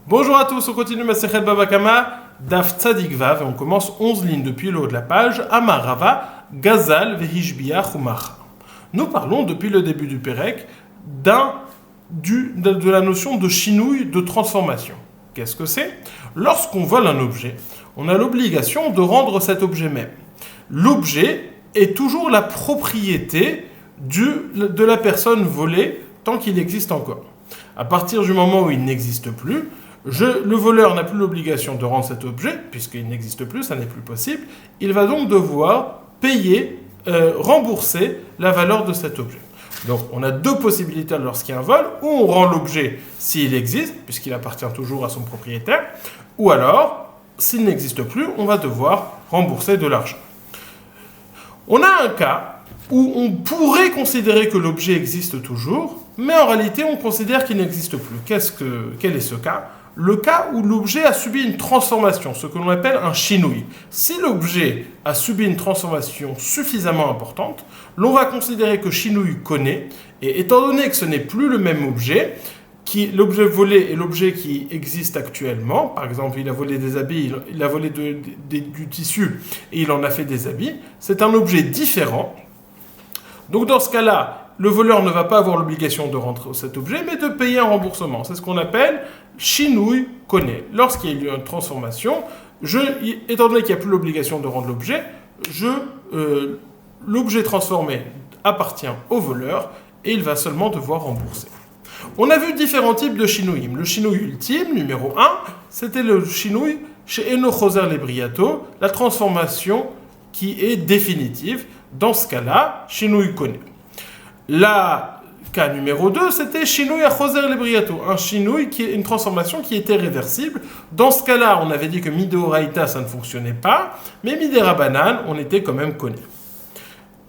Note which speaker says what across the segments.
Speaker 1: Bonjour à tous, on continue Masechet Baba Kama, Daf Tzadik Vav, et on commence 11 lignes depuis le haut de la page, Amar Rava, Gazal Vehishbia Chumach. Nous parlons depuis le début du Pérec de la notion de chinouille, de transformation. Qu'est-ce que c'est? Lorsqu'on vole un objet, on a l'obligation de rendre cet objet même. L'objet est toujours la propriété de la personne volée tant qu'il existe encore. À partir du moment où il n'existe plus, le voleur n'a plus l'obligation de rendre cet objet, puisqu'il n'existe plus, ça n'est plus possible. Il va donc devoir payer, rembourser la valeur de cet objet. Donc on a deux possibilités lorsqu'il y a un vol, ou on rend l'objet s'il existe, puisqu'il appartient toujours à son propriétaire, ou alors, s'il n'existe plus, on va devoir rembourser de l'argent. On a un cas où on pourrait considérer que l'objet existe toujours, mais en réalité on considère qu'il n'existe plus. Quel est ce cas? Le cas où l'objet a subi une transformation, ce que l'on appelle un chinouille. Si l'objet a subi une transformation suffisamment importante, l'on va considérer que chinouille connaît, et étant donné que ce n'est plus le même objet, l'objet volé est l'objet qui existe actuellement, par exemple il a volé des habits, il a volé du tissu et il en a fait des habits, c'est un objet différent. Donc dans ce cas-là, le voleur ne va pas avoir l'obligation de rendre cet objet, mais de payer un remboursement. C'est ce qu'on appelle chinouille connaît. Lorsqu'il y a eu une transformation, étant donné qu'il n'y a plus l'obligation de rendre l'objet, l'objet transformé appartient au voleur et il va seulement devoir rembourser. On a vu différents types de chinouilles. Le chinouille ultime, numéro 1, c'était le chinouille chez Eno Choser Lebriato, la transformation qui est définitive. Dans ce cas-là, chinouille connaît. Cas numéro 2, c'était chinouille à Choser Lebriato, un chinouille qui est une transformation qui était réversible. Dans ce cas-là, on avait dit que Mideoraita, ça ne fonctionnait pas, mais Miderabanan, on était quand même connu.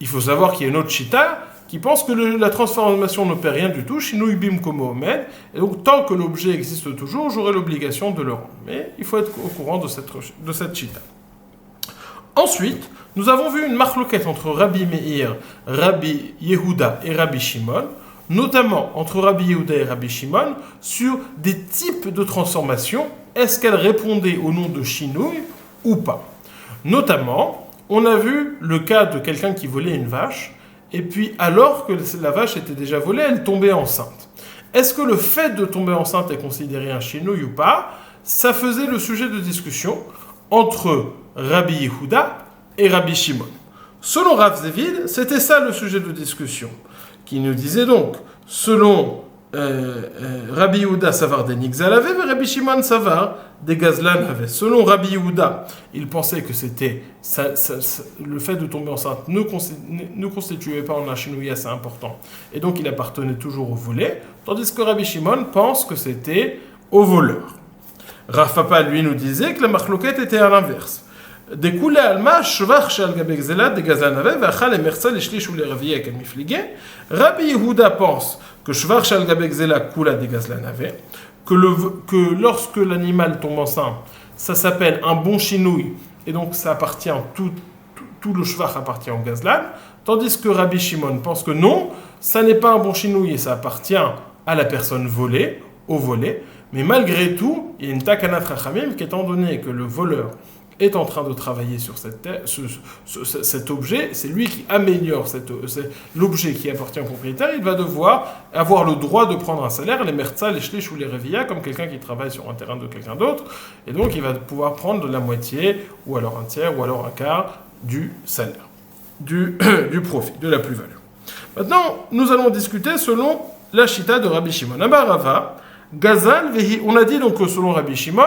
Speaker 1: Il faut savoir qu'il y a une autre chita qui pense que la transformation ne paie rien du tout, chinouille bim komo omed, et donc tant que l'objet existe toujours, j'aurai l'obligation de le rendre. Mais il faut être au courant de cette chita. Ensuite, nous avons vu une marloquette entre Rabbi Meir, Rabbi Yehuda et Rabbi Shimon, notamment entre Rabbi Yehuda et Rabbi Shimon, sur des types de transformations. Est-ce qu'elles répondaient au nom de chinouille ou pas? Notamment, on a vu le cas de quelqu'un qui volait une vache, et puis alors que la vache était déjà volée, elle tombait enceinte. Est-ce que le fait de tomber enceinte est considéré un chinouille ou pas? Ça faisait le sujet de discussion entre Rabbi Yehuda et Rabbi Shimon. Selon Rav Zevid, c'était ça le sujet de discussion, qui nous disait donc, selon Rabbi Yehuda savar des Nixalave, et Rabbi Shimon savar des Gazlan avait. Selon Rabbi Yehuda, il pensait que c'était le fait de tomber enceinte ne constituait pas un chinouille assez important, et donc il appartenait toujours au volé, tandis que Rabbi Shimon pense que c'était au voleur. Rav Papa, lui, nous disait que la marloquette était à l'inverse. Rabbi Yehuda pense que Shvar Shal Gabegzela Kula de Gazlanave, que lorsque l'animal tombe enceinte, ça s'appelle un bon chinouille, et donc ça appartient, tout le Shvar appartient au Gazlan, tandis que Rabbi Shimon pense que non, ça n'est pas un bon chinouille et ça appartient à la personne volée, au volé, mais malgré tout, il y a une takanat rachamim qu'étant donné que le voleur est en train de travailler sur cet objet, c'est lui qui améliore l'objet qui appartient au propriétaire, il va devoir avoir le droit de prendre un salaire, les mertza, les shlish ou les revia, comme quelqu'un qui travaille sur un terrain de quelqu'un d'autre, et donc il va pouvoir prendre de la moitié, ou alors un tiers, ou alors un quart du salaire, du profit, de la plus-value. Maintenant, nous allons discuter selon la chita de Rabbi Shimon. Abarava, Gazal, on a dit donc que selon Rabbi Shimon,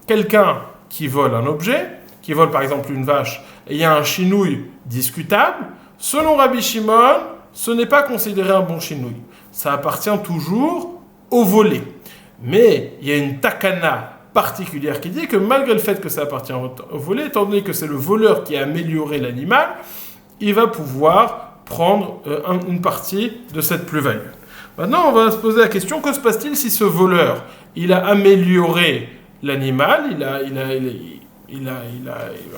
Speaker 1: quelqu'un qui vole un objet, qui vole par exemple une vache, et il y a un chinouille discutable, selon Rabbi Shimon, ce n'est pas considéré un bon chinouille. Ça appartient toujours au volé. Mais il y a une takana particulière qui dit que malgré le fait que ça appartient au volé, étant donné que c'est le voleur qui a amélioré l'animal, il va pouvoir prendre une partie de cette plus-value. Maintenant, on va se poser la question, que se passe-t-il si ce voleur, il a amélioré l'animal, il a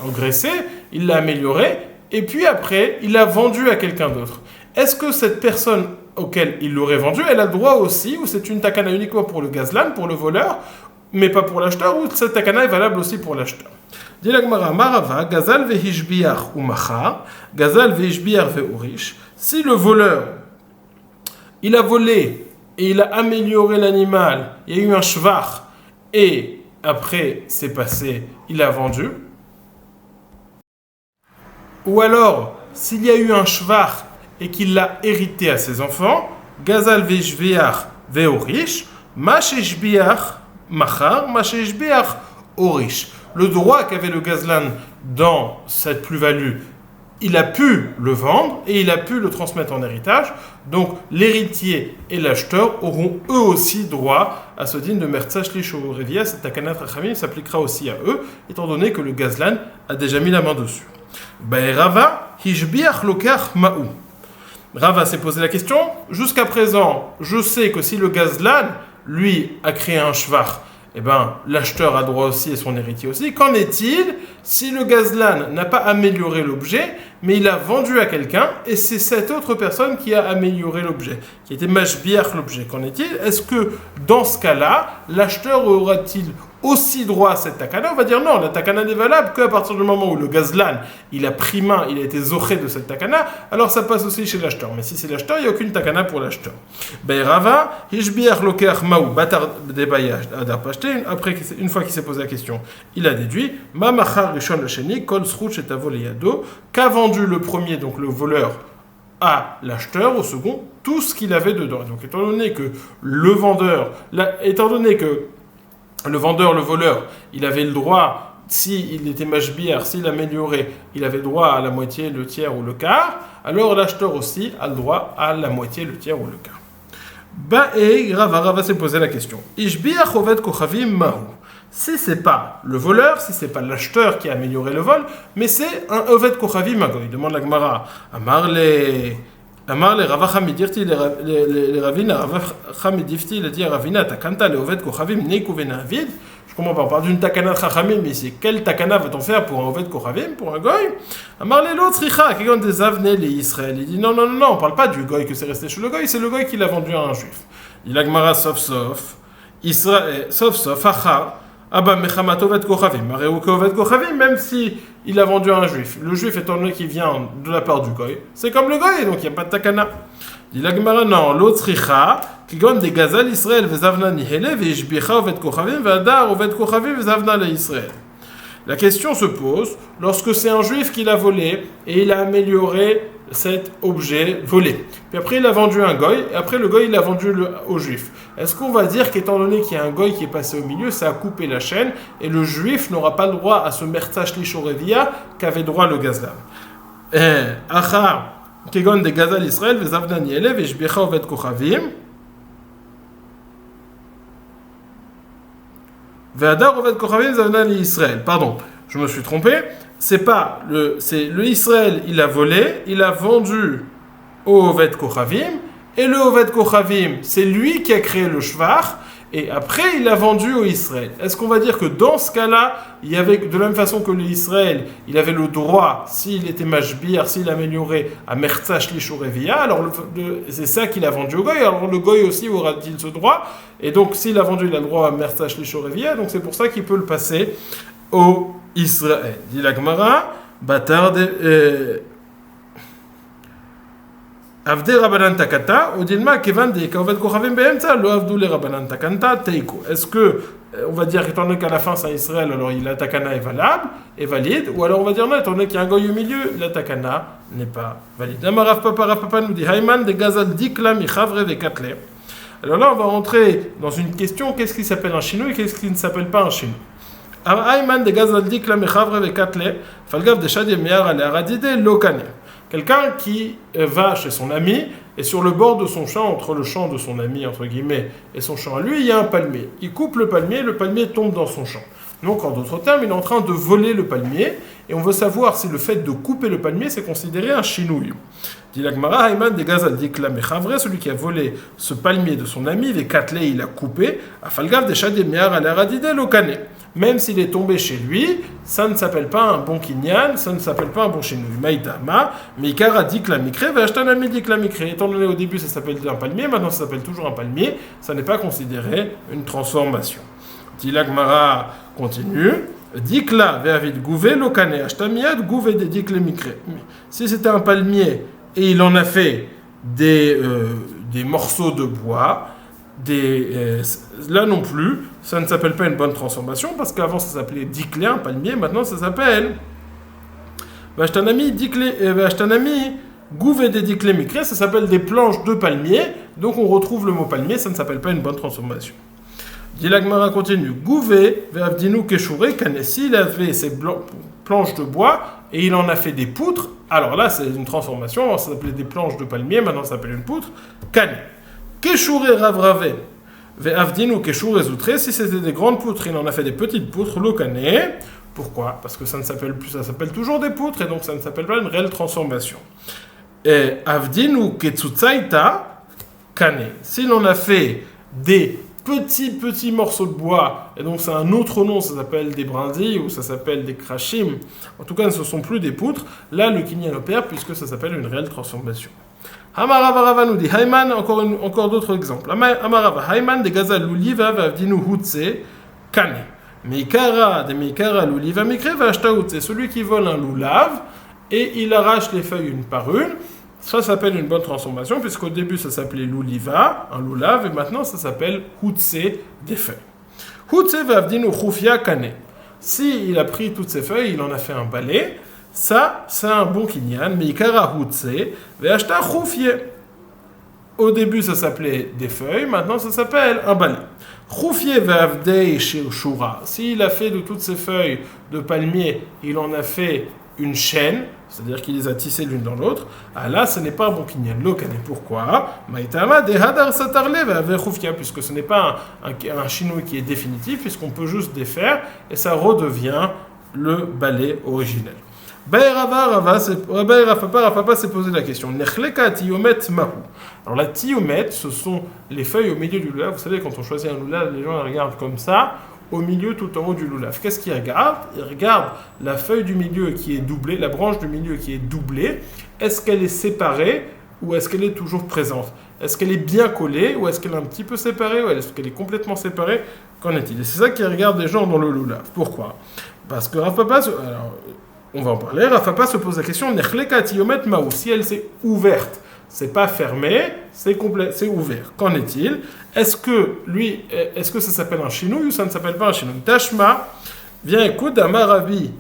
Speaker 1: engraissé, il l'a amélioré, et puis après, il l'a vendu à quelqu'un d'autre. Est-ce que cette personne auquel il l'aurait vendu, elle a le droit aussi, ou c'est une takana uniquement pour le gazlan, pour le voleur, mais pas pour l'acheteur, ou cette takana est valable aussi pour l'acheteur. Dit la Gemara, Marava, Gazal vehishbiach ou machar, Gazal vehishbiach ve'urish. Si le voleur, il a volé et il a amélioré l'animal, il y a eu un shvach, et après c'est passé, il a vendu. Ou alors, s'il y a eu un shvach et qu'il l'a hérité à ses enfants, Gazal vehishbiach ve'urish, Masheshbiach machar, Masheshbiach orish. Le droit qu'avait le gazlan dans cette plus-value, il a pu le vendre et il a pu le transmettre en héritage. Donc l'héritier et l'acheteur auront eux aussi droit à ce din de Mertza Shlish ou Revia. Cette takanat Rachamim s'appliquera aussi à eux, étant donné que le gazlan a déjà mis la main dessus. Rava, Hishbiach lokach ma'u. Rava s'est posé la question. Jusqu'à présent, je sais que si le gazlan, lui, a créé un shvach, eh ben, l'acheteur a droit aussi et son héritier aussi. Qu'en est-il si le gazlan n'a pas amélioré l'objet, mais il a vendu à quelqu'un et c'est cette autre personne qui a amélioré l'objet, qui était mashbiach l'objet? Qu'en est-il? Est-ce que dans ce cas-là, l'acheteur aura-t-il aussi droit à cette takana? On va dire non, la takana n'est valable qu'à partir du moment où le gazlan, il a pris main, il a été zoché de cette takana, alors ça passe aussi chez l'acheteur. Mais si c'est l'acheteur, il n'y a aucune takana pour l'acheteur. Rava, hishbiach lokeach maou batar debayach adar pashtin. Après, une fois qu'il s'est posé la question, il a déduit ma machar rishon lesheni kol zchut shetavo leyado, qu'a vendu le premier, donc le voleur, à l'acheteur, au second, tout ce qu'il avait dedans. Donc étant donné que le vendeur, le voleur, il avait le droit, s'il était mashbiach, s'il améliorait, il avait droit à la moitié, le tiers ou le quart, alors l'acheteur aussi a le droit à la moitié, le tiers ou le quart. Et Rava s'est posé la question. Ishbiach oved kochavim mahu. Si c'est pas le voleur, si c'est pas l'acheteur qui a amélioré le vol, mais c'est un oved kochavim mago. Il demande la Gemara. Amar le Rava Chamidirti le Ravina, Rava Chamidifti, il a dit à Ravina, takanta le oved kochavim neiku venavid. Je comprends pas, on parle d'une takana de Chachamim, mais c'est quelle takana va-t-on faire pour un oved kochavim, pour un goy? Amar le l'autre richa, qui ont des avnés les Israël. Il dit non, on parle pas du goy que c'est resté chez le goy, c'est le goy qui l'a vendu à un juif. Il a Gemara sauf, Israël, sauf, achar. Ah bah, mechamat oved kochavim, mareu que oved kochavim, même si il a vendu à un juif. Le juif, étant donné qu'il vient de la part du goy, c'est comme le goy, donc il n'y a pas de takana. Dit la Gemara, non, l'autre richa, qui gagne des gazal Israël, vezavna nihele, veishbicha oved kochavim, vadar oved kochavim, vezavna le Israël. La question se pose lorsque c'est un juif qui l'a volé et il a amélioré cet objet volé. Puis après, il a vendu un goy, et après, le goy, il a vendu au juif. Est-ce qu'on va dire qu'étant donné qu'il y a un goy qui est passé au milieu, ça a coupé la chaîne, et le juif n'aura pas le droit à ce mertza shlish orevia qu'avait droit le gazlan? Achar, kegon de gazal Israël, vezavna niele, veishbicha oved kochavim, ve'adar oved kochavim, vezavna li Israël. Pardon, je me suis trompé. C'est le Israël, il a volé, il a vendu au Oved Kochavim, et le Oved Kochavim, c'est lui qui a créé le shvach, et après il a vendu au Israël. Est-ce qu'on va dire que dans ce cas-là, il y avait, de la même façon que l'Israël, il avait le droit, s'il était mashbir, s'il améliorait, à mertza shlish orevia, alors c'est ça qu'il a vendu au goy, alors le goy aussi aura-t-il ce droit, et donc s'il a vendu, il a le droit à mertza shlish orevia, donc c'est pour ça qu'il peut le passer au Israël. Dit la Gemara, Batar de Avde Rabbanan Takata, Odilma Kevan de Kaovet Kochavim Beemtsa, lo Avdou le Rabbanan Takanta, Teiko. Est-ce que, on va dire, étant donné qu'à la fin c'est un Israël, alors la Takana est valable, est valide, ou alors on va dire non, étant donné qu'il y a un goy au milieu, la Takana n'est pas valide. Amarav Papa nous dit, Hayman de Gazal Dikla Michavre Vekatle. Alors là, on va rentrer dans une question, qu'est-ce qui s'appelle un chinois et qu'est-ce qui ne s'appelle pas un chinois? Quelqu'un qui va chez son ami et sur le bord de son champ, entre le champ de son ami entre guillemets et son champ à lui, il y a un palmier. Il coupe le palmier tombe dans son champ. Donc en d'autres termes, il est en train de voler le palmier et on veut savoir si le fait de couper le palmier c'est considéré un chinouille. Dit la Gemara, Hayman de Gazal Dikla Mechavre, celui qui a volé ce palmier de son ami, les katle, il a coupé, Afalgav de Shadé Mear à l'aradide lokane. Même s'il est tombé chez lui, ça ne s'appelle pas un bon kinyan, ça ne s'appelle pas un bon chinouille. Maïdama, Meikara Dikla Mikre, Vashtanami Dikla Mikre. Étant donné au début ça s'appelle un palmier, maintenant ça s'appelle toujours un palmier, ça n'est pas considéré une transformation. Tilagmara continue. Dikla ve'avid gouvé lokane ashtamiad gouvé de dikle mikre. Si c'était un palmier et il en a fait des morceaux de bois, là non plus, ça ne s'appelle pas une bonne transformation parce qu'avant ça s'appelait dikle, un palmier, maintenant ça s'appelle Vashtanami gouvé de dikle mikre, ça s'appelle des planches de palmier, donc on retrouve le mot palmier, ça ne s'appelle pas une bonne transformation. Dilagmara continue. Gouvé, ve'avdinu keshure, kane. S'il avait ces planches de bois et il en a fait des poutres, alors là c'est une transformation, ça s'appelait des planches de palmier, maintenant ça s'appelle une poutre, kane. Keshure ravrave, ve'avdinu keshure zoutre. Si c'était des grandes poutres, il en a fait des petites poutres, lo kane. Pourquoi? Parce que ça ne s'appelle plus, ça s'appelle toujours des poutres et donc ça ne s'appelle pas une réelle transformation. Et avdinu ketsutsaita, kane. S'il en a fait des petits morceaux de bois, et donc c'est un autre nom, ça s'appelle des brindilles ou ça s'appelle des krachim, en tout cas ce ne sont plus des poutres, là le kinyan opère puisque ça s'appelle une réelle transformation. Amarava nous dit Hayman, encore d'autres exemples. Amarava Hayman de Gazal Luliva Vavdinu Hutse Kane. Meikara de Meikara Luliva Mikre Vashta Hutse, celui qui vole un loulav et il arrache les feuilles une par une. Ça s'appelle une bonne transformation, puisqu'au début ça s'appelait l'ouliva, un loulav, et maintenant ça s'appelle hutse, des feuilles. Hutse vavdinu chufia kane. Si il a pris toutes ces feuilles, il en a fait un balai, ça c'est un bon kinyan, mais ikara hutse, ve'ashta chufie. Au début ça s'appelait des feuilles, maintenant ça s'appelle un balai. Chufie vavdei shura. S'il a fait de toutes ces feuilles de palmier, il en a fait une chaîne, c'est-à-dire qu'il les a tissées l'une dans l'autre, ah là, ce n'est pas un bon kinyan. Lokane. Pourquoi? Maïtama de hadar satarle avec khufia, puisque ce n'est pas un chinois qui est définitif, puisqu'on peut juste défaire et ça redevient le balai originel. Rafapa s'est posé la question. Nechleka tiomet mahu. Alors la tiomet, ce sont les feuilles au milieu du loulav. Vous savez, quand on choisit un loulav, les gens regardent comme ça, au milieu, tout en haut du loulav. Qu'est-ce qu'ils regardent? Ils regardent la feuille du milieu qui est doublée, la branche du milieu qui est doublée. Est-ce qu'elle est séparée ou est-ce qu'elle est toujours présente? Est-ce qu'elle est bien collée ou est-ce qu'elle est un petit peu séparée ou est-ce qu'elle est complètement séparée? Qu'en est-il? Et c'est ça qu'ils regardent les gens dans le loulav. Pourquoi? Parce que Rafapa, on va en parler, Rafapa se pose la question, Nechleka tiomet maou, si elle s'est ouverte, c'est pas fermé, c'est ouvert. Qu'en est-il? Est-ce que ça s'appelle un chinouille ou ça ne s'appelle pas un chinouille? Tashma, viens écoute, Amarabi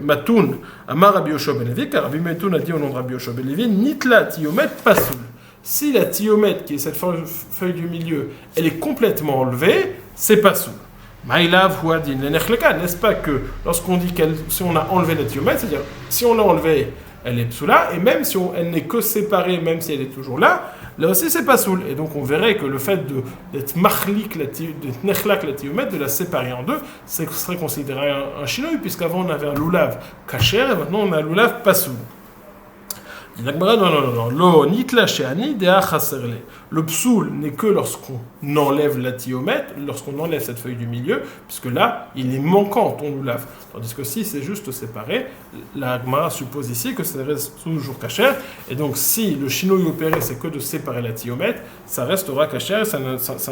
Speaker 1: Matoun, Amarabi Yoshua ben Levi, car Rabbi Matoun a dit au nom de Rabbi Yoshua ben Levi, Nitla tiomet pasoul. Si la tiomètre, qui est cette feuille du milieu, elle est complètement enlevée, c'est pasoul. Maïlav Huadin, n'est-ce pas que lorsqu'on dit si on a enlevé la tiomètre, c'est-à-dire si on l'a enlevée, elle est psoula, et même si elle n'est que séparée, même si elle est toujours là aussi c'est pas soul. Et donc on verrait que le fait d'être machlik, d'être nechlak la tiomètre, de la séparer en deux, ce serait considéré un chinouille, puisqu'avant on avait un loulav kacher, et maintenant on a un loulav pas soul. Non, lo nitla sheani dea chaserle. Le psoul n'est que lorsqu'on enlève la tiomètre, lorsqu'on enlève cette feuille du milieu, puisque là, il est manquant ton loulav. Tandis que si c'est juste séparé, la Gemara suppose ici que ça reste toujours kasher, et donc si le chinouille opéré c'est que de séparer la tiomètre, ça restera kasher, ça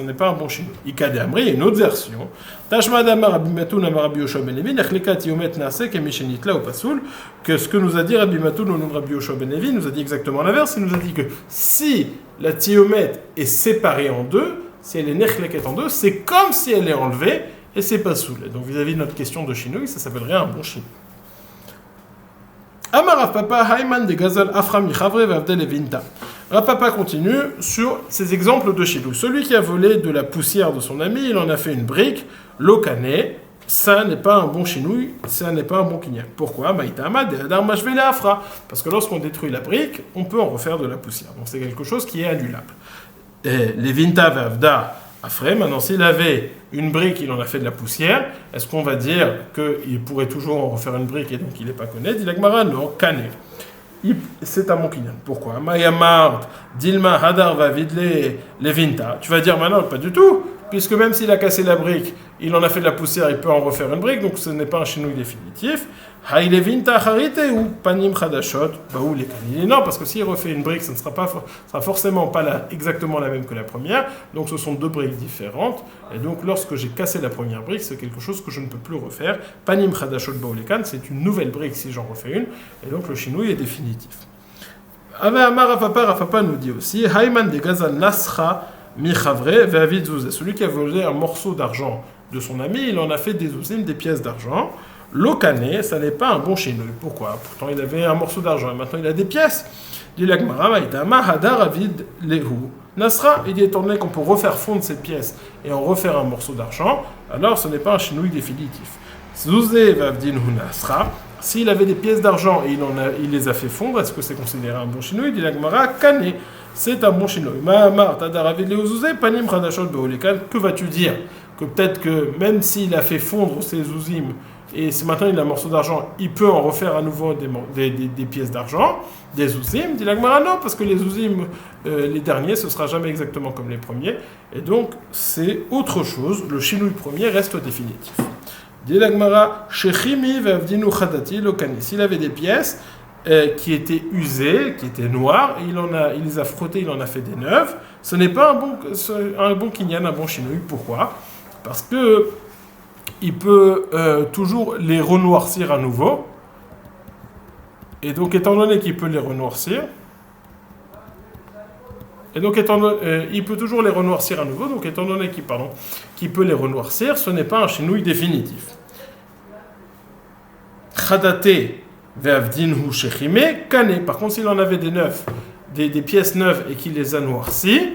Speaker 1: n'est pas un bon chinouille. Ikade Amri, il y a une autre version. Tashmad Amar Rabbi Matoun Amar Rabbi Yoshua ben Levi, nechleka tiomètre nase kemishenitla ou pasoul, que ce que nous a dit Rabbi Matoun au nom de Rabbi Yoshua ben Levi nous a dit exactement l'inverse. Il nous a dit que si la tiomètre est séparée en deux, si elle est nechleket en deux, c'est comme si elle est enlevée et c'est pas soul. Donc vis-à-vis de notre question de chinouille, ça s'appellerait un bon chinouille. Amar Rav Papa Hayman de Gazal Aframi Chavre Vavdel et Vinta. Rav Papa continue sur ces exemples de chinouille. Celui qui a volé de la poussière de son ami, il en a fait une brique, l'okané. Ça n'est pas un bon chinouille, ça n'est pas un bon kinyan. Pourquoi? Parce que lorsqu'on détruit la brique, on peut en refaire de la poussière. Donc c'est quelque chose qui est annulable. Les vinta vavda afre, maintenant s'il avait une brique, il en a fait de la poussière, est-ce qu'on va dire qu'il pourrait toujours en refaire une brique et donc il n'est pas connu? Dit la Gemara, non, kané. C'est un bon kinyan. Pourquoi? Mayamart, Dilma, Hadar va vidler les vinta. Tu vas dire maintenant, pas du tout. puisque même s'il a cassé la brique, il en a fait de la poussière, il peut en refaire une brique, donc ce n'est pas un chinouille définitif. Ou panim chadashot, ou les non, parce que s'il refait une brique, ça ne sera forcément pas exactement la même que la première, donc ce sont deux briques différentes, et donc lorsque j'ai cassé la première brique, c'est quelque chose que je ne peux plus refaire. Panim chadashot baoulekan, c'est une nouvelle brique si j'en refais une, et donc le chinouille est définitif. Rafapa nous dit aussi, Hayman de Gazal Nasra Michavre Ve'avid Zouzé. Celui qui a volé un morceau d'argent de son ami, il en a fait des zouzim, des pièces d'argent. L'Okane, ça n'est pas un bon chinouille. Pourquoi? Pourtant, il avait un morceau d'argent et maintenant il a des pièces. Dit l'Agmara, Maïtama Hadar Avid Lehu. Nasra, il dit étant donné qu'on peut refaire fondre ces pièces et en refaire un morceau d'argent, alors ce n'est pas un chinouille définitif. Zouzé Vavdin Hu Nasra. S'il avait des pièces d'argent et il les a fait fondre, est-ce que c'est considéré un bon chinouille? Dit l'Agmara, Kane, c'est un bon chinouille. Mahamar, Tadar Avid Lehu Zouzé, Panim Khadashot Beolekan. Que vas-tu dire? Que peut-être que même s'il a fait fondre ses zouzim, et si maintenant il a un morceau d'argent, il peut en refaire à nouveau des pièces d'argent, des zouzim. Dit l'Agmara, non, parce que les zouzim, les derniers, ce sera jamais exactement comme les premiers. Et donc, c'est autre chose. Le chinouille premier reste définitif. Dit l'Agmara, Shechimi vavdinu chadati lokani. S'il avait des pièces qui étaient usées, qui étaient noires, et il les a frottées, il en a fait des neuves, ce n'est pas un bon kinyan, un bon chinouille. Pourquoi? Parce que il peut toujours les renoircir à nouveau. Et donc, étant donné qu'il peut les renoircir, il peut toujours les renoircir à nouveau. Donc, étant donné qu'il peut les renoircir, ce n'est pas un chinouille définitif. Khadate ve'avdinhu shechime kane. Par contre, s'il en avait des pièces neuves et qu'il les a noircies,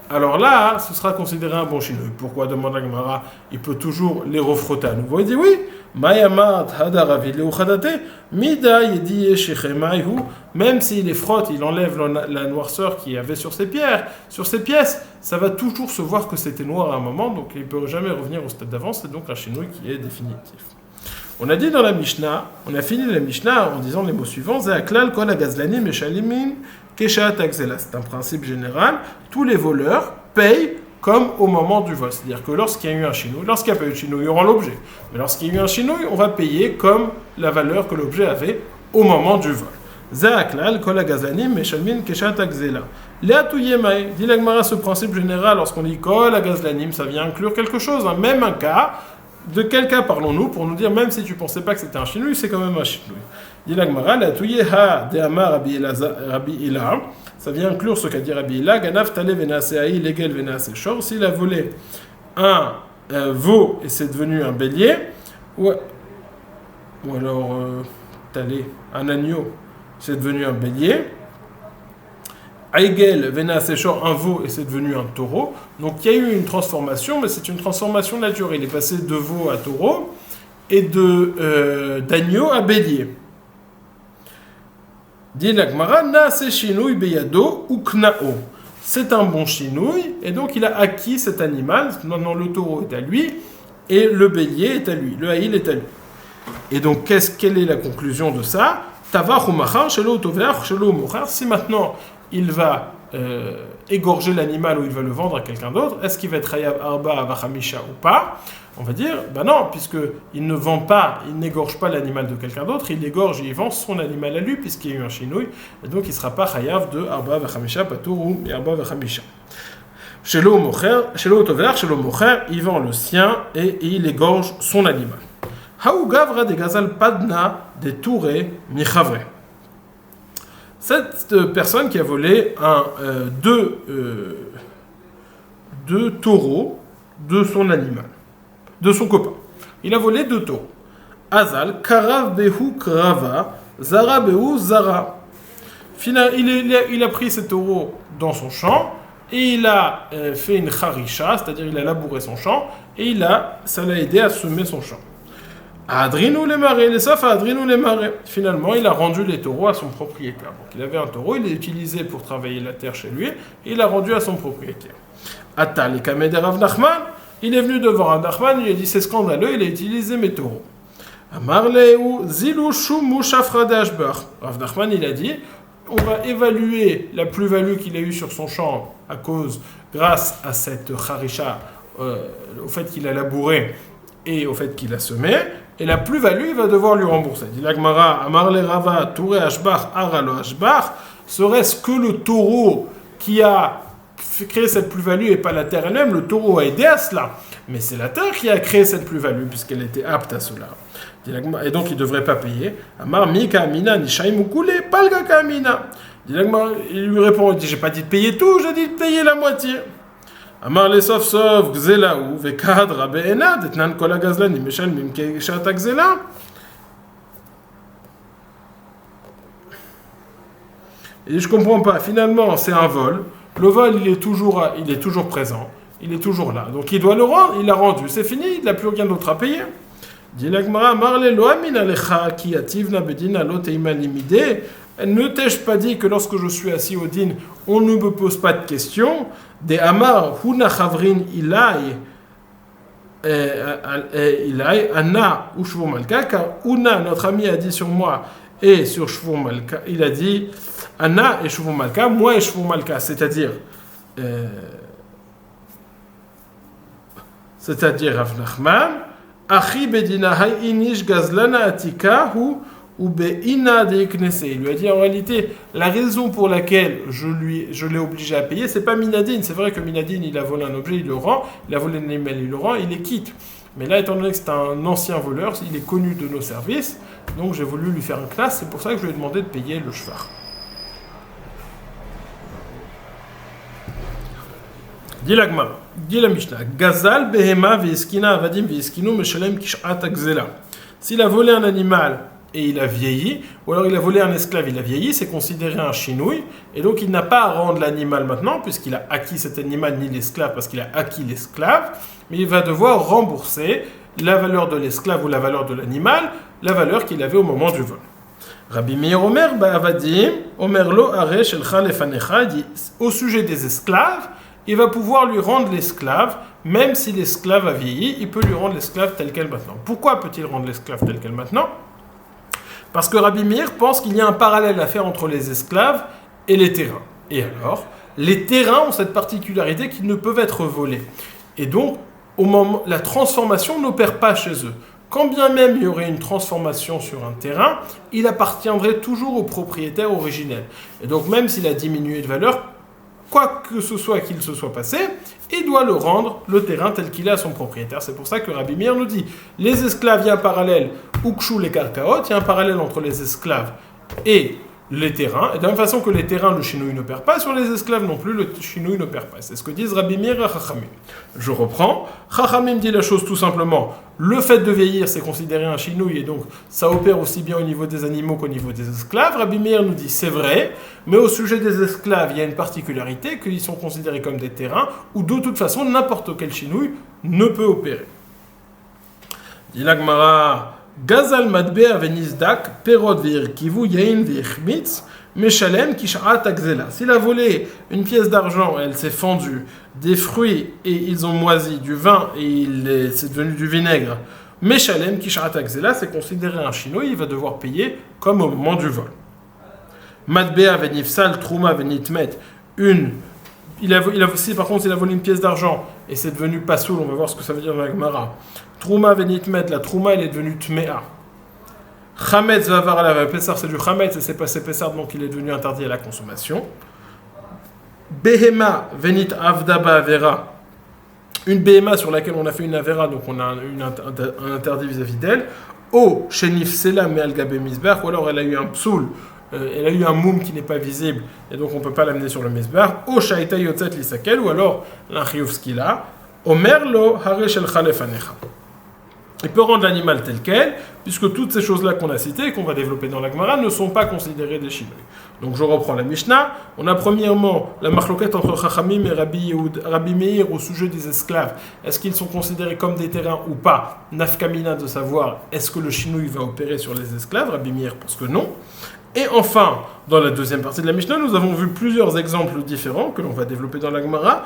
Speaker 1: alors là, ce sera considéré un bon chinouille. Pourquoi? Demande la Gemara. Il peut toujours les refrotter à nouveau. Il dit oui. Mayamat hadar avid leu khadate mida yedi shechemaihu. Même s'il les frotte, il enlève la noirceur qu'il y avait sur ses pièces, ça va toujours se voir que c'était noir à un moment, donc il ne peut jamais revenir au stade d'avant. C'est donc un chinouille qui est définitif. On a dit dans la Mishnah, on a fini la Mishnah en disant les mots suivants. Ze'aklal kol hagazlanim meshalimin keshat akzela. C'est un principe général. Tous les voleurs payent comme au moment du vol. C'est-à-dire que lorsqu'il y a eu un chinouille, lorsqu'il n'y a pas eu de chinouille, il y aura l'objet. Mais lorsqu'il y a eu un chinouille, on va payer comme la valeur que l'objet avait au moment du vol. Ze'aklal kol hagazlanim meshalimin keshat akzela. Léatou yemai. Dit la Gemara, ce principe général, lorsqu'on dit kol hagazlanim, ça vient inclure quelque chose, hein, même un cas. De quel cas parlons-nous pour nous dire, même si tu ne pensais pas que c'était un chinouille, c'est quand même un chinouille? Dit la Gemara, la touyeha de Amar Rabbi Ila, ça vient inclure ce qu'a dit Rabbi Ila, Ganav Tale Venaseaï, Legel Venase Shor, s'il a volé un veau et c'est devenu un bélier, ou alors Tale, un agneau, c'est devenu un bélier, Aigel Venaseshor, un veau, et c'est devenu un taureau. Donc il y a eu une transformation, mais c'est une transformation naturelle. Il est passé de veau à taureau et d'agneau à bélier. Dit la Gemara, Naase Shinouy Beyado Uknao. C'est un bon chinouille, et donc il a acquis cet animal. Maintenant le taureau est à lui, et le bélier est à lui, le haïl est à lui. Et donc quelle est la conclusion de ça? Tavach ou machar, shelo toveach, shelo mochar. Si maintenant il va égorger l'animal ou il va le vendre à quelqu'un d'autre, est-ce qu'il va être Hayav Arba Vachamisha ou pas? On va dire, non, puisqu'il ne vend pas, il n'égorge pas l'animal de quelqu'un d'autre, il égorge et il vend son animal à lui, puisqu'il y a eu un chinouille, et donc il ne sera pas Hayav de Arba Vachamisha, Patour ou Arba Vachamisha. Shelo Toveach, Shelo Mocher, il vend le sien et il égorge son animal. Haou Gavra de Gazal Padna de Touré Michavre. Cette personne qui a volé deux taureaux de son animal, de son copain. Il a volé 2 taureaux. Azal, Karav Behu Krava, Zara Behu Zara. Il a pris ces taureaux dans son champ et il a fait une charisha, c'est-à-dire il a labouré son champ et ça l'a aidé à semer son champ. Adrinou les marais, les saf Adrinou les marais. Finalement, il a rendu les taureaux à son propriétaire. Donc, il avait un taureau, il l'a utilisé pour travailler la terre chez lui, et il l'a rendu à son propriétaire. Atal et Kamed Rav Nachman, il est venu devant Rav Nachman, il lui a dit c'est scandaleux, il a utilisé mes taureaux. Amarleu Zilou Shumu Shafrade Ashbar. Rav Nachman, il a dit on va évaluer la plus-value qu'il a eue sur son champ grâce à cette charisha au fait qu'il a labouré et au fait qu'il a semé, et la plus-value, il va devoir lui rembourser. Dit l'Agmara, Amar le Rava, Touré Ashbach, Aralo Ashbach, serait-ce que le taureau qui a créé cette plus-value et pas la terre elle-même? Le taureau a aidé à cela, mais c'est la terre qui a créé cette plus-value puisqu'elle était apte à cela. Et donc il ne devrait pas payer. Amar Mika Amina, Nishaim Koulé, Palga Kamina. Il lui répond, il dit, j'ai pas dit de payer tout, j'ai dit de payer la moitié. Amar le sof sof, Gzelaou, Vekad, Rabbeena, Detnan Kola Gazlan, Imeshal Mimke Shata Gzela. Et je comprends pas, finalement c'est un vol. Le vol il est toujours présent, il est toujours là. Donc il doit le rendre, il l'a rendu, c'est fini, il n'a plus rien d'autre à payer. Dit l'Agmara, Marle Loamin Alecha, qui ativna bedina loteima limide. Ne t'ai-je pas dit que lorsque je suis assis au din, on ne me pose pas de questions? Des Amar, Huna Chavrin Ilai, Anna ou Shvur Malka, car Huna, notre ami, a dit sur moi et sur Shvur Malka, il a dit Anna et Shvur Malka, moi et Shvur Malka, c'est-à-dire Rav Nachman, Achi Bedina Hay Inish Gazlana Atika Hu. Il lui a dit en réalité la raison pour laquelle je l'ai obligé à payer, c'est pas Minadine. C'est vrai que Minadine il a volé un objet, il le rend, il a volé un animal, il le rend, il les quitte. Mais là, étant donné que c'est un ancien voleur, il est connu de nos services, donc j'ai voulu lui faire un classe, c'est pour ça que je lui ai demandé de payer le shvar. Dit l'Agma, dit la Mishnah, Gazal behema ve'eskina avadim ve'eskinu meshalem kishat akzela. S'il a volé un animal et il a vieilli, ou alors il a volé un esclave, il a vieilli, c'est considéré un chinouille, et donc il n'a pas à rendre l'animal maintenant, puisqu'il a acquis cet animal, ni l'esclave, parce qu'il a acquis l'esclave, mais il va devoir rembourser la valeur de l'esclave ou la valeur de l'animal, la valeur qu'il avait au moment du vol. Rabbi Meir Omer Ba'avadim, Omer lo aresh el chalefanecha, dit au sujet des esclaves, il va pouvoir lui rendre l'esclave, même si l'esclave a vieilli, il peut lui rendre l'esclave tel quel maintenant. Pourquoi peut-il rendre l'esclave tel quel maintenant? Parce que Rabbi Meir pense qu'il y a un parallèle à faire entre les esclaves et les terrains. Et alors, les terrains ont cette particularité qu'ils ne peuvent être volés. Et donc, au moment, la transformation n'opère pas chez eux. Quand bien même il y aurait une transformation sur un terrain, il appartiendrait toujours au propriétaire originel. Et donc, même s'il a diminué de valeur, quoi que ce soit qu'il se soit passé, il doit le rendre, le terrain tel qu'il est à son propriétaire. C'est pour ça que Rabbi Meir nous dit, les esclaves, il y a un parallèle, Ukshu les karkaot, il y a un parallèle entre les esclaves et les terrains. Et de la même façon que les terrains, le chinouille ne perd pas, sur les esclaves non plus, le chinouille ne perd pas. C'est ce que disent Rabbi Meir et Chachamim. Je reprends. Chachamim dit la chose tout simplement, le fait de vieillir, c'est considéré un chinouille, et donc ça opère aussi bien au niveau des animaux qu'au niveau des esclaves. Rabbi Meir nous dit, c'est vrai, mais au sujet des esclaves, il y a une particularité, qu'ils sont considérés comme des terrains, où de toute façon, n'importe quel chinouille ne peut opérer. Dit l'Agmara, Gazal Madbea Venizdak, Perod Veirkivu, Yain Veirchmitz, Meshalem Kisharat Akzela. S'il a volé une pièce d'argent, elle s'est fendue, des fruits et ils ont moisi, du vin et c'est devenu du vinaigre, Meshalem Kisharat Akzela, c'est considéré un chinouille, il va devoir payer comme au moment du vol. Madbea Venifsal, Trouma Venitmet, si par contre il a volé une pièce d'argent et c'est devenu pasoul, on va voir ce que ça veut dire dans la Gemara. Trouma venitmet, la trouma elle est devenue tmea. Chametz vavar à la Pessar, c'est du chametz et c'est passé Pessar donc il est devenu interdit à la consommation. Behema venit avdaba avera, une behema sur laquelle on a fait une avera donc on a un interdit vis-à-vis d'elle. O shenif sela me algabe misbach, ou alors elle a eu un psoul. Elle a eu un moum qui n'est pas visible et donc on ne peut pas l'amener sur le misbar. O shaita yotzet lisakel, ou alors l'achiouf skila. Omer lo haresh el chalefanecha. Il peut rendre l'animal tel quel, puisque toutes ces choses-là qu'on a citées et qu'on va développer dans la Gemara ne sont pas considérées des chinouilles. Donc je reprends la Mishnah. On a premièrement la marloquette entre Chachamim et Rabbi Meir au sujet des esclaves. Est-ce qu'ils sont considérés comme des terrains ou pas? Nafkamina de savoir est-ce que le chinouille va opérer sur les esclaves? Rabbi Meir pense que non. Et enfin, dans la deuxième partie de la Mishnah, nous avons vu plusieurs exemples différents que l'on va développer dans la Gemara.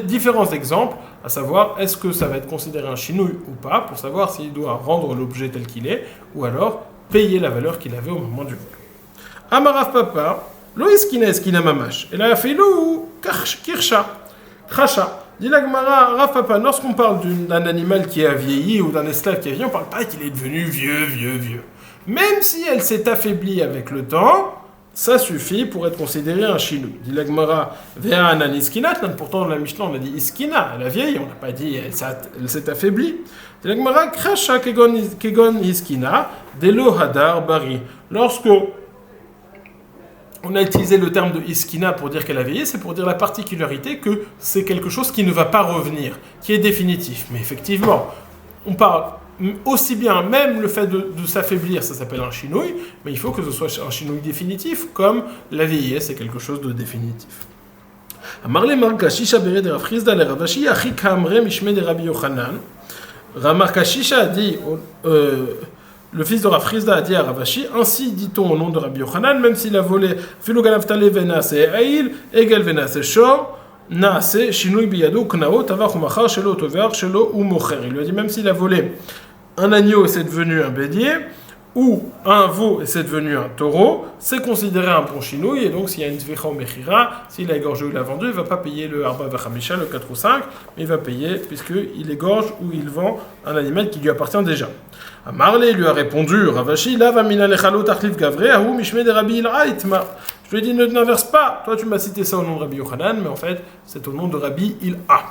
Speaker 1: Différents exemples, à savoir est-ce que ça va être considéré un chinouille ou pas, pour savoir s'il doit rendre l'objet tel qu'il est, ou alors payer la valeur qu'il avait au moment du vol. Amarav Papa, lo eskina eskina mamash, et là a fait lo kirsha, kracha. Dit la Gemara, Rav Papa, lorsqu'on parle d'un animal qui a vieilli ou d'un esclave qui a vieilli, on ne parle pas qu'il est devenu vieux. Même si elle s'est affaiblie avec le temps, ça suffit pour être considéré un chinou. Dit la Gemara, Vea anan iskina, pourtant dans la Mishnah on a dit iskina, elle a vieilli, on n'a pas dit elle s'est affaiblie. Dit la Gemara, Krasha kegon iskina, delo hadar bari. Lorsque on a utilisé le terme de iskina pour dire qu'elle a vieilli, c'est pour dire la particularité que c'est quelque chose qui ne va pas revenir, qui est définitif. Mais effectivement, on parle aussi bien, même le fait de s'affaiblir, ça s'appelle un chinouille, mais il faut que ce soit un chinouille définitif, comme la vieillesse, c'est quelque chose de définitif. Amarle Markashisha bere de Rav Chisda le Ravashi, achi kamre mishme de Rabbi Yochanan. Markashisha a dit, le fils de Rav Chisda a dit à Ravashi, ainsi dit-on au nom de Rabbi Yochanan, même s'il a volé Filu ganaftale venase eil, egel venase shor, naase shinui biyado knao tavach umachar shelo tover shelo umocher. Il lui a dit, même s'il a volé un agneau et c'est devenu un bélier, ou un veau et c'est devenu un taureau, c'est considéré un bon chinouille, et donc s'il y a une zvicha ou mechira, s'il a égorgé ou il a vendu, il ne va pas payer le arba vachamisha, le 4 ou 5, mais il va payer puisqu'il égorge ou il vend un animal qui lui appartient déjà. Amarle lui a répondu, Ravashi, lava mina lechalot achlif gavre, ahu mishme de Rabbi Il'aitma. Je lui ai dit, ne n'inverse pas, toi tu m'as cité ça au nom de Rabbi Yochanan, mais en fait c'est au nom de Rabbi Il'a.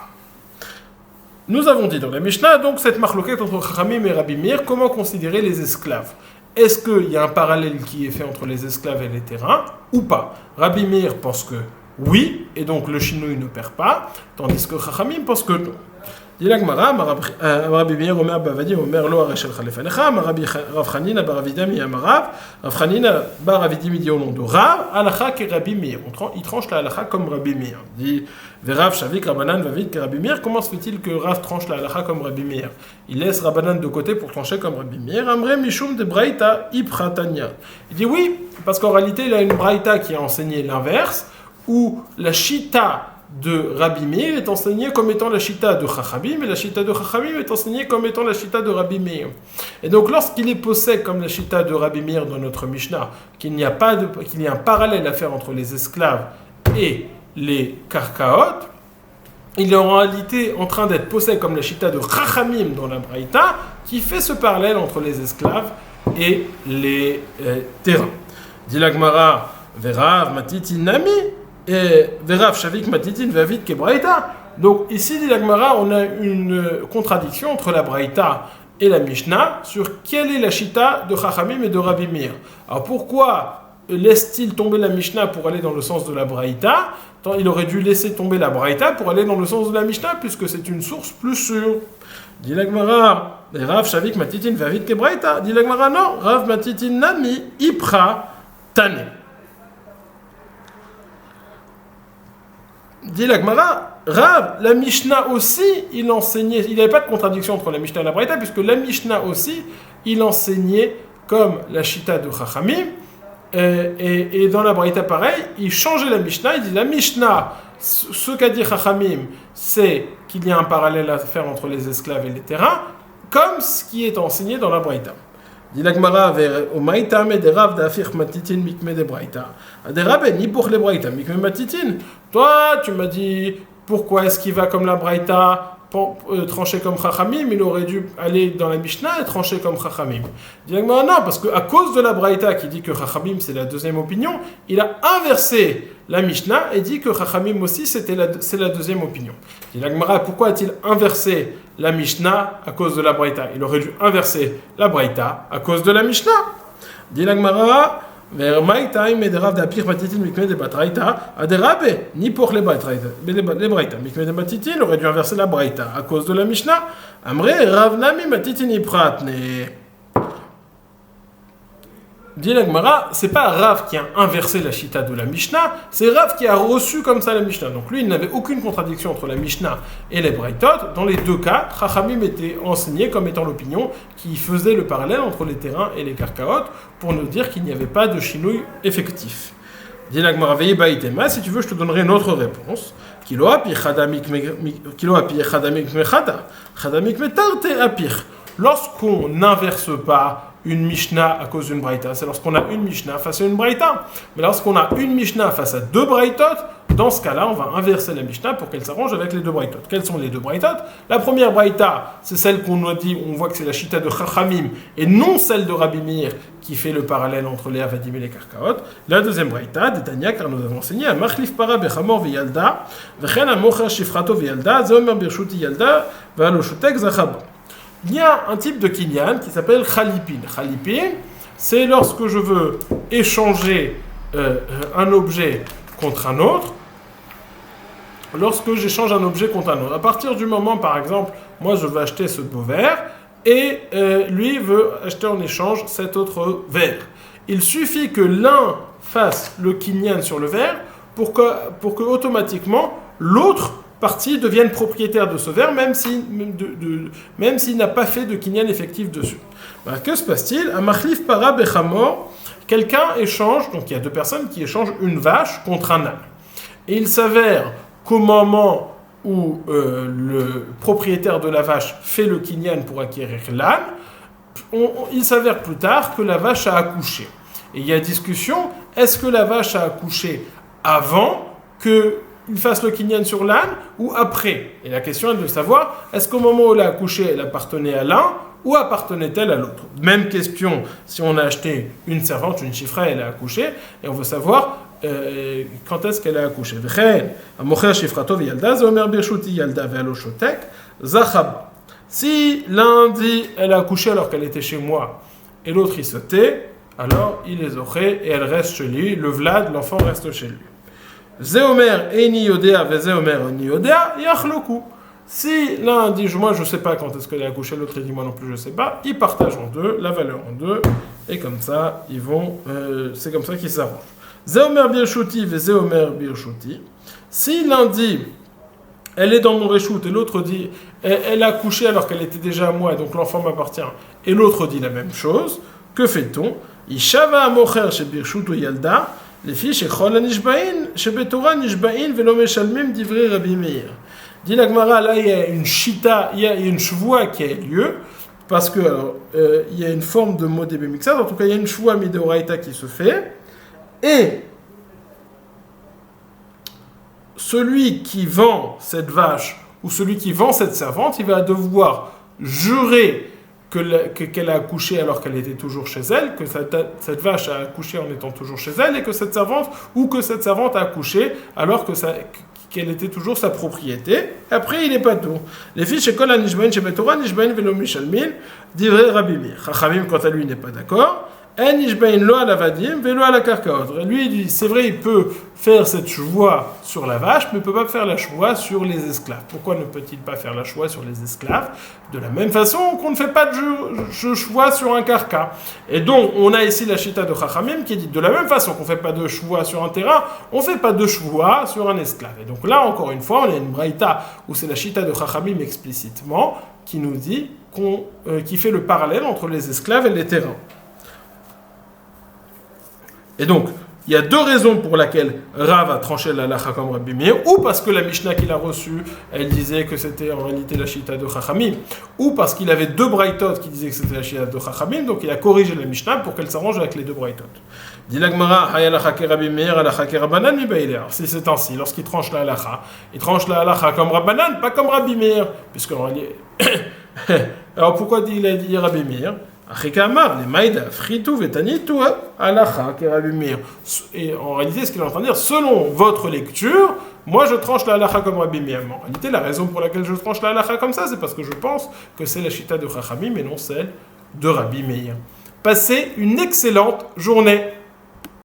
Speaker 1: Nous avons dit dans la Mishnah, donc, cette marloquette entre Chachamim et Rabbi Meir, comment considérer les esclaves. Est-ce qu'il y a un parallèle qui est fait entre les esclaves et les terrains, ou pas? Rabbi Meir pense que oui, et donc le chinouille ne perd pas, tandis que Chachamim pense que non. Dit la Gemara, Rabbi Meir Omer Bavadi Omer Lo Areshel Chalefanecha, Rabbi Rav Chanina Bar Avidim Yamarav, Rav Chanina Bar Avidim dit au nom de Rav, Alacha que Rabbi Meir. Il tranche la Alacha comme Rabbi Meir. Dit Verav Shavik Rabbanan Vavid que Rabbi Meir. Comment se fait-il que Rav tranche la Alacha comme Rabbi Meir? Il laisse Rabbanan de côté pour trancher comme Rabbi Meir. Amre Mishum de Braïta Ipratania. Il dit oui, parce qu'en réalité il a une Braïta qui a enseigné l'inverse, où la Shita de Rabbi Meir est enseignée comme étant la Shita de Chachamim, et la Shita de Chachamim est enseignée comme étant la Shita de Rabbi Meir. Et donc lorsqu'il est posé comme la Shita de Rabbi Meir dans notre Mishnah, qu'il y a un parallèle à faire entre les esclaves et les karkaot, il est en réalité en train d'être posé comme la Shita de Chachamim dans la Braïta, qui fait ce parallèle entre les esclaves et les terrains. Dit la Gemara, Verav Matiti Nami, et Verav Shavik Matitin Vavid Kebraïta. Donc ici, dit la Gemara, on a une contradiction entre la Braïta et la Mishnah sur quelle est la Shita de Chachamim et de Rabbi Meir. Alors pourquoi laisse-t-il tomber la Mishnah pour aller dans le sens de la Braïta? Il aurait dû laisser tomber la Braïta pour aller dans le sens de la Mishnah, puisque c'est une source plus sûre. Dit la Gemara, Rav Shavik Matitin Vavid Kebraïta. Dit la Gemara, non, Rav Matitin Nami Ipra Tane. Dit la Gemara, Rav, la Mishnah aussi, il enseignait, il n'y avait pas de contradiction entre la Mishnah et la Braïta, puisque la Mishnah aussi, il enseignait comme la Shita de Chachamim, et dans la Braïta pareil, il changeait la Mishnah, il dit la Mishnah, ce qu'a dit Chachamim, c'est qu'il y a un parallèle à faire entre les esclaves et les terrains, comme ce qui est enseigné dans la Braïta. Dit la Gemara, Omaïtame de Rav d'Afir Matitin Mikme de Braïta. Des rabbins, ni pour les Braïta, Mikme Matitin. Toi, tu m'as dit, pourquoi est-ce qu'il va comme la Braïta, trancher comme Chachamim? Il aurait dû aller dans la Mishnah et trancher comme Chachamim. Dit la Gemara, non, parce qu'à cause de la Braïta qui dit que Chachamim c'est la deuxième opinion, il a inversé la Mishnah et dit que Chachamim aussi c'est la deuxième opinion. Dit la Gemara, pourquoi a-t-il inversé la Mishnah à cause de la Braïta? Il aurait dû inverser la Braïta à cause de la Mishnah. Dit la Gemara, ni pour les Braïta. Mikme de Matitin, il aurait dû inverser la Braïta à cause de la Mishnah. Amre Ravnami Matitin Ipratne. Dit la Gemara, c'est pas Rav qui a inversé la Shita de la Mishnah, c'est Rav qui a reçu comme ça la Mishnah. Donc lui, il n'avait aucune contradiction entre la Mishnah et les Braïtot. Dans les deux cas, Chachamim était enseigné comme étant l'opinion qui faisait le parallèle entre les terrains et les karkaot pour nous dire qu'il n'y avait pas de chinouille effectif. Dit la Gemara, veillez baïtema, si tu veux, je te donnerai une autre réponse. Kilo api chadamik mechada, chadamik metarte apir. Lorsqu'on n'inverse pas une Mishnah à cause d'une Braïta, c'est lorsqu'on a une Mishnah face à une Braïta. Mais lorsqu'on a une Mishnah face à deux Braïtot, dans ce cas-là, on va inverser la Mishnah pour qu'elle s'arrange avec les deux braïtot. Quelles sont les deux braïtot? La première braïta, c'est celle qu'on a dit, on voit que c'est la Shita de Chachamim et non celle de Rabbi Meir qui fait le parallèle entre les Avadim et les Karkaot. La deuxième braïta, d'Etania, car nous avons enseigné à Machlif para bechamor v'yalda, v'chen amocher shifrato v'yalda, zeomer birshuti yalda, v'aloshutek zachabo. Il y a un type de kinyan qui s'appelle Khalipin. Khalipin, c'est lorsque je veux échanger un objet contre un autre, lorsque j'échange un objet contre un autre. À partir du moment, par exemple, moi je veux acheter ce beau verre, et lui veut acheter en échange cet autre verre. Il suffit que l'un fasse le kinyan sur le verre pour que automatiquement l'autre partie devienne propriétaire de ce verre, même s'il n'a pas fait de kinyan effectif dessus. Ben, que se passe-t-il? À Machlif para bechamor, quelqu'un échange, donc il y a deux personnes qui échangent une vache contre un âne. Et il s'avère qu'au moment où le propriétaire de la vache fait le kinyan pour acquérir l'âne, il s'avère plus tard que la vache a accouché. Et il y a discussion, est-ce que la vache a accouché avant qu'il fasse le kinyan sur l'âne ou après? Et la question est de savoir, est-ce qu'au moment où elle a accouché, elle appartenait à l'un ou appartenait-elle à l'autre? Même question, si on a acheté une servante, une chifra, elle a accouché, et on veut savoir quand est-ce qu'elle a accouché. Si l'un dit elle a accouché alors qu'elle était chez moi, et l'autre il se tait, alors il les aurait et elle reste chez lui, le Vlad, l'enfant reste chez lui. Zéomer eni yodea ve zéomer eni yodea yachloku. Si l'un dit moi je ne sais pas quand est-ce qu'elle a accouché, l'autre dit moi non plus je ne sais pas, ils partagent en deux, la valeur en deux, et comme ça ils vont, c'est comme ça qu'ils s'arrangent. Zéomer birshuti ve zéomer birshuti. Si l'un dit elle est dans mon réchoute et l'autre dit elle a accouché alors qu'elle était déjà à moi, donc l'enfant m'appartient, et l'autre dit la même chose, que fait-on? Ishava amocher chez birshutu yalda, les filles chez chol anishbain, chez betora nishbain velo meshalmim divrei Rabbi Meir. Dit la Gemara, là il y a une shita, il y a une shvoua qui a lieu, parce que il y a une forme de modé bemixat, en tout cas il y a une shvoua midoraita qui se fait, et celui qui vend cette vache ou celui qui vend cette servante, il va devoir jurer qu'elle a accouché alors qu'elle était toujours chez elle, que cette vache a accouché en étant toujours chez elle, et que cette servante a accouché alors qu'elle était toujours sa propriété. Après, il n'est pas tout. Les filles chez Kol Anishbain, chez Betora, Nishbain, Velo Mishalmin, divrei Rabbi Meir. Chachamim, quant à lui, n'est pas d'accord. Nishbain lo à la vadim, velo à la karkaot. Lui, il dit, c'est vrai, il peut faire cette choix sur la vache, mais il ne peut pas faire la choix sur les esclaves. Pourquoi ne peut-il pas faire la choix sur les esclaves? De la même façon qu'on ne fait pas de choix sur un karka. Et donc, on a ici la chita de Chachamim qui dit, de la même façon qu'on ne fait pas de choix sur un terrain, on ne fait pas de choix sur un esclave. Et donc là, encore une fois, on a une braïta où c'est la chita de Chachamim explicitement qui nous dit, qui fait le parallèle entre les esclaves et les terrains. Et donc, il y a deux raisons pour lesquelles Rav a tranché la halakha comme Rabbi Meir, ou parce que la Mishnah qu'il a reçue, elle disait que c'était en réalité la Shita de Chachamim, ou parce qu'il avait deux braïtot qui disaient que c'était la Shita de Chachamim, donc il a corrigé la Mishnah pour qu'elle s'arrange avec les deux braïtot. Dit la Gemara, Hay halakha ke Rabbi Meir, halakha ke Rabbanan mi ba'ileh. Alors si c'est ainsi, lorsqu'il tranche la halakha, il tranche la halakha comme Rabbanan, pas comme Rabbi Meir, puisque alors pourquoi il a dit Rabbi Meir? Et en réalité, ce qu'il est en train de dire, selon votre lecture, moi je tranche la halakha comme Rabbi Meir. En réalité, la raison pour laquelle je tranche la halakha comme ça, c'est parce que je pense que c'est la chita de Chachamim et non celle de Rabbi Meir. Passez une excellente journée.